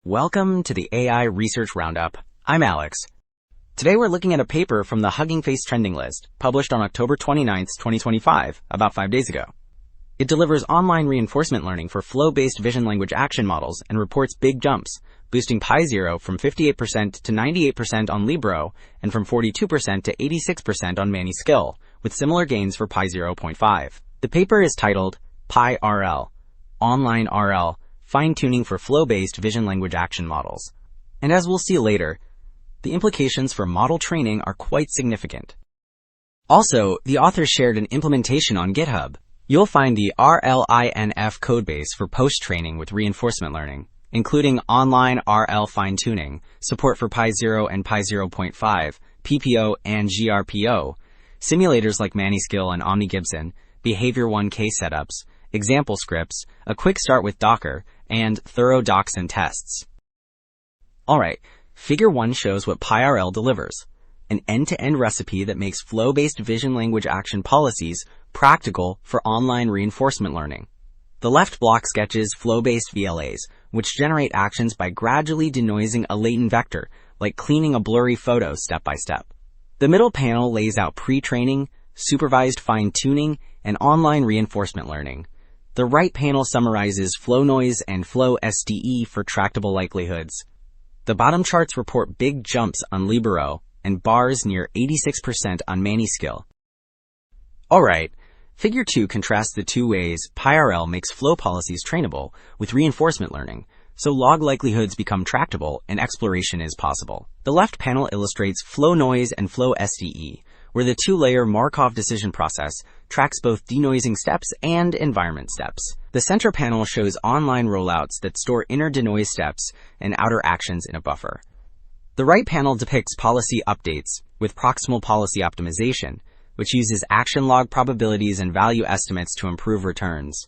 Welcome to the AI Research Roundup. I'm Alex. Today we're looking at a paper from the Hugging Face trending list, published on October 29, 2025, about 5 days ago. It delivers online reinforcement learning for flow-based vision-language action models and reports big jumps, boosting Pi0 from 58% to 98% on Libro and from 42% to 86% on ManiSkill, with similar gains for Pi0.5. The paper is titled Pi-RL, Online RL, Fine-Tuning for Flow-Based Vision-Language Action Models. And as we'll see later, the implications for model training are quite significant. Also, the authors shared an implementation on GitHub. You'll find the RLINF codebase for post-training with reinforcement learning, including online RL fine-tuning, support for Pi0 and Pi0.5, PPO and GRPO, simulators like ManiSkill and OmniGibson, Behavior 1K setups, example scripts, a quick start with Docker, and thorough docs and tests. Alright, Figure 1 shows what Pi-RL delivers, an end-to-end recipe that makes flow-based vision-language action policies practical for online reinforcement learning. The left block sketches flow-based VLAs, which generate actions by gradually denoising a latent vector, like cleaning a blurry photo step by step. The middle panel lays out pre-training, supervised fine-tuning, and online reinforcement learning. The right panel summarizes flow noise and Flow SDE for tractable likelihoods. The bottom charts report big jumps on Libro and bars near 86% on ManiSkill. Alright, Figure 2 contrasts the two ways Pi-RL makes flow policies trainable with reinforcement learning, so log likelihoods become tractable and exploration is possible. The left panel illustrates flow noise and Flow SDE, where the two-layer Markov decision process tracks both denoising steps and environment steps. The center panel shows online rollouts that store inner denoise steps and outer actions in a buffer. The right panel depicts policy updates with proximal policy optimization, which uses action log probabilities and value estimates to improve returns.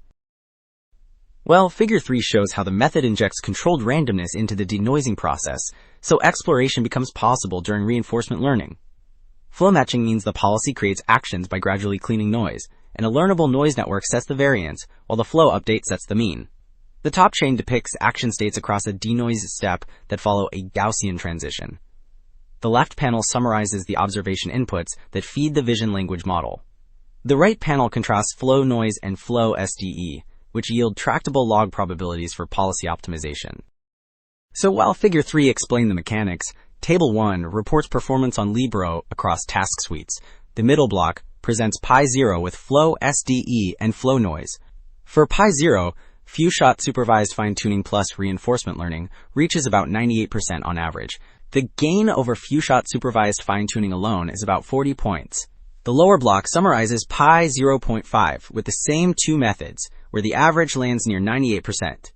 Well, Figure 3 shows how the method injects controlled randomness into the denoising process, so exploration becomes possible during reinforcement learning. Flow matching means the policy creates actions by gradually cleaning noise, and a learnable noise network sets the variance, while the flow update sets the mean. The top chain depicts action states across a denoise step that follow a Gaussian transition. The left panel summarizes the observation inputs that feed the vision language model. The right panel contrasts flow noise and Flow SDE, which yield tractable log probabilities for policy optimization. So while Figure 3 explained the mechanics, Table 1 reports performance on Libro across task suites. The middle block presents Pi0 with Flow SDE and flow noise. For Pi0, few-shot supervised fine-tuning plus reinforcement learning reaches about 98% on average. The gain over few-shot supervised fine-tuning alone is about 40 points. The lower block summarizes Pi0.5 with the same two methods, where the average lands near 98%.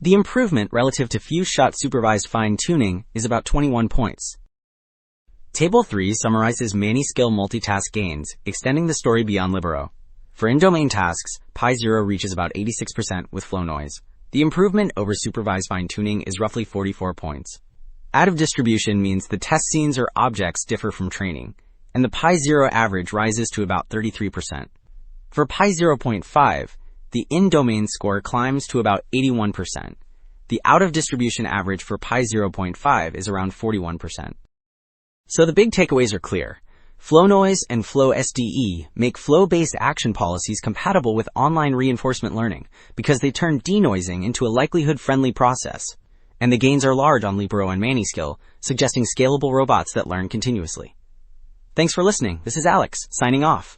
The improvement relative to few-shot supervised fine-tuning is about 21 points. Table 3 summarizes ManiSkill multitask gains, extending the story beyond Libero. For in-domain tasks, Pi0 reaches about 86% with flow noise. The improvement over supervised fine-tuning is roughly 44 points. Out of distribution means the test scenes or objects differ from training, and the Pi0 average rises to about 33%. For Pi0.5, the in-domain score climbs to about 81%. The out-of-distribution average for Pi0.5 is around 41%. So the big takeaways are clear. Flow noise and Flow SDE make flow-based action policies compatible with online reinforcement learning because they turn denoising into a likelihood-friendly process. And the gains are large on Libro and ManiSkill, suggesting scalable robots that learn continuously. Thanks for listening. This is Alex, signing off.